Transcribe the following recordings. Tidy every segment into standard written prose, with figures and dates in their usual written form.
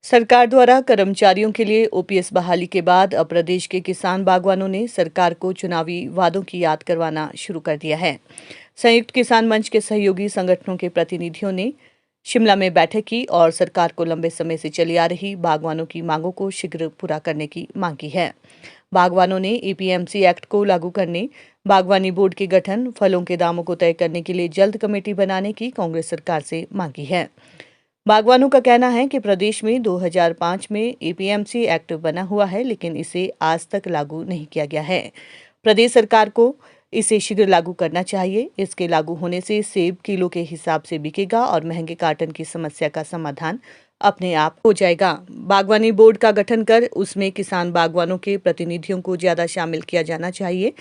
सरकार द्वारा कर्मचारियों के लिए ओपीएस बहाली के बाद अब प्रदेश के किसान बागवानों ने सरकार को चुनावी वादों की याद करवाना शुरू कर दिया है। संयुक्त किसान मंच के सहयोगी संगठनों के प्रतिनिधियों ने शिमला में बैठक की और सरकार को लंबे समय से चली आ रही बागवानों की मांगों को शीघ्र पूरा करने की मांग की है। बागवानों ने एपीएमसी एक्ट को लागू करने, बागवानी बोर्ड के गठन, फलों के दामों को तय करने के लिए जल्द कमेटी बनाने की कांग्रेस सरकार से मांग की है। बागवानों का कहना है कि प्रदेश में 2005 में एपीएमसी एक्ट बना हुआ है, लेकिन इसे आज तक लागू नहीं किया गया है। प्रदेश सरकार को इसे शीघ्र लागू करना चाहिए। इसके लागू होने से सेब किलो के हिसाब से बिकेगा और महंगे कार्टन की समस्या का समाधान अपने आप हो जाएगा। बागवानी बोर्ड का गठन कर उसमें किसान बागवानों के प्रतिनिधियों को ज्यादा शामिल किया जाना चाहिए।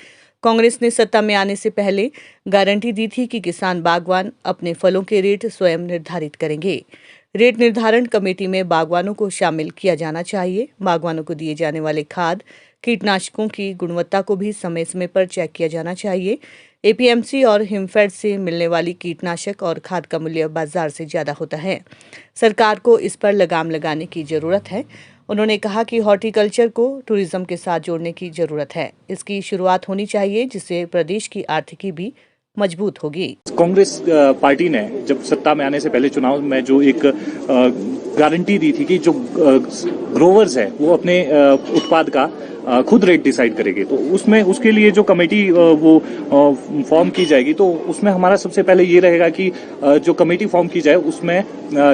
कांग्रेस ने सत्ता में आने से पहले गारंटी दी थी कि किसान बागवान अपने फलों के रेट स्वयं निर्धारित करेंगे। रेट निर्धारण कमेटी में बागवानों को शामिल किया जाना चाहिए। बागवानों को दिए जाने वाले खाद, कीटनाशकों की गुणवत्ता को भी समय समय पर चेक किया जाना चाहिए। एपीएमसी और हिमफेड से मिलने वाली कीटनाशक और खाद का मूल्य बाजार से ज्यादा होता है। सरकार को इस पर लगाम लगाने की जरूरत है। उन्होंने कहा कि हॉर्टिकल्चर को टूरिज्म के साथ जोड़ने की जरूरत है। इसकी शुरुआत होनी चाहिए, जिससे प्रदेश की आर्थिकी भी मजबूत होगी। कांग्रेस पार्टी ने जब सत्ता में आने से पहले चुनाव में जो एक गारंटी दी थी कि जो ग्रोवर्स है वो अपने उत्पाद का खुद रेट डिसाइड करेंगे, तो उसमें उसके लिए जो कमेटी वो फॉर्म की जाएगी, तो उसमें हमारा सबसे पहले ये रहेगा कि जो कमेटी फॉर्म की जाए उसमें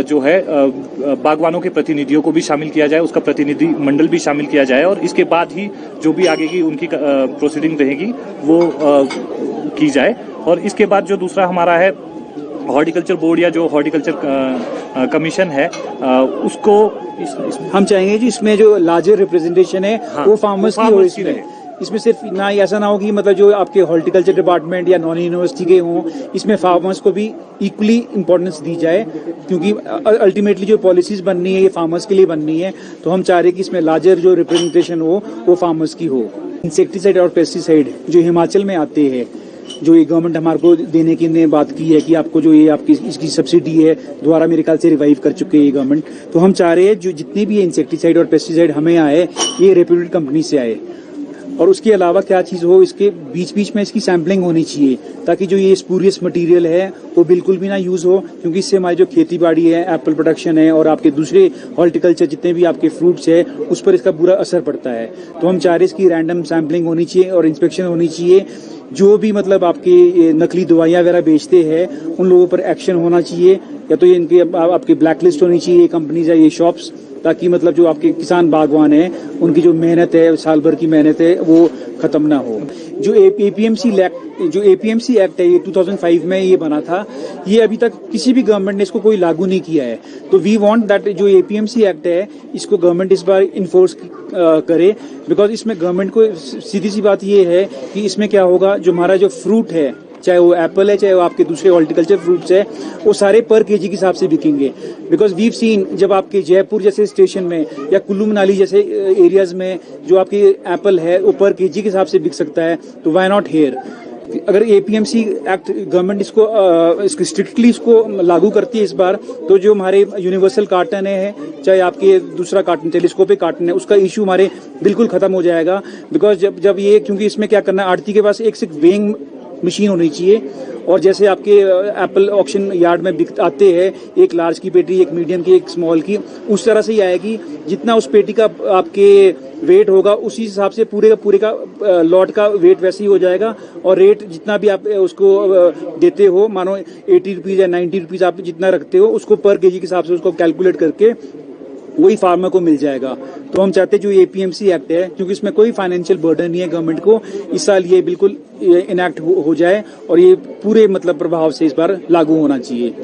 जो है बागवानों के प्रतिनिधियों को भी शामिल किया जाए, उसका प्रतिनिधि मंडल भी शामिल किया जाए और इसके बाद ही जो भी आगे की उनकी प्रोसीडिंग रहेगी वो की जाए। और इसके बाद जो दूसरा हमारा है हॉर्टिकल्चर बोर्ड या जो हॉर्टिकल्चर कमीशन है उसको हम चाहेंगे कि इसमें जो लार्जर रिप्रेजेंटेशन है वो फार्मर्स की हो। इसमें सिर्फ ना ऐसा ना हो कि मतलब जो आपके हॉर्टिकल्चर डिपार्टमेंट या नॉन यूनिवर्सिटी के हों, इसमें फार्मर्स को भी इक्वली इंपॉर्टेंस दी जाए, क्योंकि अल्टीमेटली जो पॉलिसीज बननी है ये फार्मर्स के लिए बननी है। तो हम चाह रहे हैं कि इसमें लार्जर जो रिप्रेजेंटेशन हो वो फार्मर्स की हो। इंसेक्टिसाइड और पेस्टिसाइड जो हिमाचल में आते हैं, जो ये गवर्नमेंट हमारे को देने की ने बात की है कि आपको जो ये आपकी इसकी सब्सिडी है दोबारा मेरे ख्याल से रिवाइव कर चुके हैं ये गवर्नमेंट। तो हम चाह रहे हैं जो जितने भी इंसेक्टिसाइड और पेस्टिसाइड हमें आए ये रेप्यूटेड कंपनी से आए, और उसके अलावा क्या चीज़ हो, इसके बीच बीच में इसकी सैम्पलिंग होनी चाहिए ताकि जो ये स्पूरियस मटेरियल है वो बिल्कुल भी ना यूज़ हो, क्योंकि इससे हमारी जो खेती बाड़ी है, एप्पल प्रोडक्शन है और आपके दूसरे हॉर्टिकल्चर जितने भी आपके फ्रूट्स है उस पर इसका बुरा असर पड़ता है। तो हम चाह रहे हैं इसकी रैंडम सैम्पलिंग होनी चाहिए और इंस्पेक्शन होनी चाहिए। जो भी मतलब आपके नकली दवाइयाँ वगैरह बेचते हैं उन लोगों पर एक्शन होना चाहिए, या तो ये इनके आपकी ब्लैक लिस्ट होनी चाहिए ये कंपनीज या ये शॉप्स, ताकि मतलब जो आपके किसान बागवान है उनकी जो मेहनत है, साल भर की मेहनत है, वो खत्म ना हो। जो एपीएमसी एक्ट है ये 2005 में ये बना था, ये अभी तक किसी भी गवर्नमेंट ने इसको कोई लागू नहीं किया है। तो वी वांट दैट जो एपीएमसी एक्ट है इसको गवर्नमेंट इस बार इन्फोर्स करे, बिकॉज इसमें गवर्नमेंट को सीधी सी बात ये है कि इसमें क्या होगा, जो हमारा जो फ्रूट है, चाहे वो एप्पल है चाहे वो आपके दूसरे हॉर्टिकल्चर फ्रूट्स है, वो सारे पर केजी के हिसाब से बिकेंगे। बिकॉज वीव सीन जब आपके जयपुर जैसे स्टेशन में या कुल्लू मनाली जैसे एरियाज में जो आपकी एप्पल है वो पर केजी के हिसाब से बिक सकता है, तो व्हाई नॉट हियर। अगर एपीएमसी एक्ट गवर्नमेंट इसको स्ट्रिक्टली इसको लागू करती है इस बार, तो जो हमारे यूनिवर्सल कार्टन है चाहे आपके दूसरा कार्टन टेलीस्कोपिक कार्टन है उसका इशू हमारे बिल्कुल खत्म हो जाएगा। बिकॉज जब ये, क्योंकि इसमें क्या करना है, आड़ती के पास एक सिर्फ वेइंग मशीन होनी चाहिए, और जैसे आपके एप्पल ऑक्शन यार्ड में आते हैं एक लार्ज की पेटी, एक मीडियम की, एक स्मॉल की, उस तरह से ही आएगी। जितना उस पेटी का आपके वेट होगा उसी हिसाब से पूरे का लॉट का वेट वैसे ही हो जाएगा, और रेट जितना भी आप उसको देते हो, मानो 80 रुपीज़ या 90 रुपीज़ आप जितना रखते हो उसको पर केजी के हिसाब से उसको कैलकुलेट करके वही फार्मर को मिल जाएगा। तो हम चाहते हैं जो एपीएमसी एक्ट है, क्योंकि इसमें कोई फाइनेंशियल बर्डन नहीं है गवर्नमेंट को, इस साल ये बिल्कुल इनैक्ट हो जाए और ये पूरे मतलब प्रभाव से इस बार लागू होना चाहिए।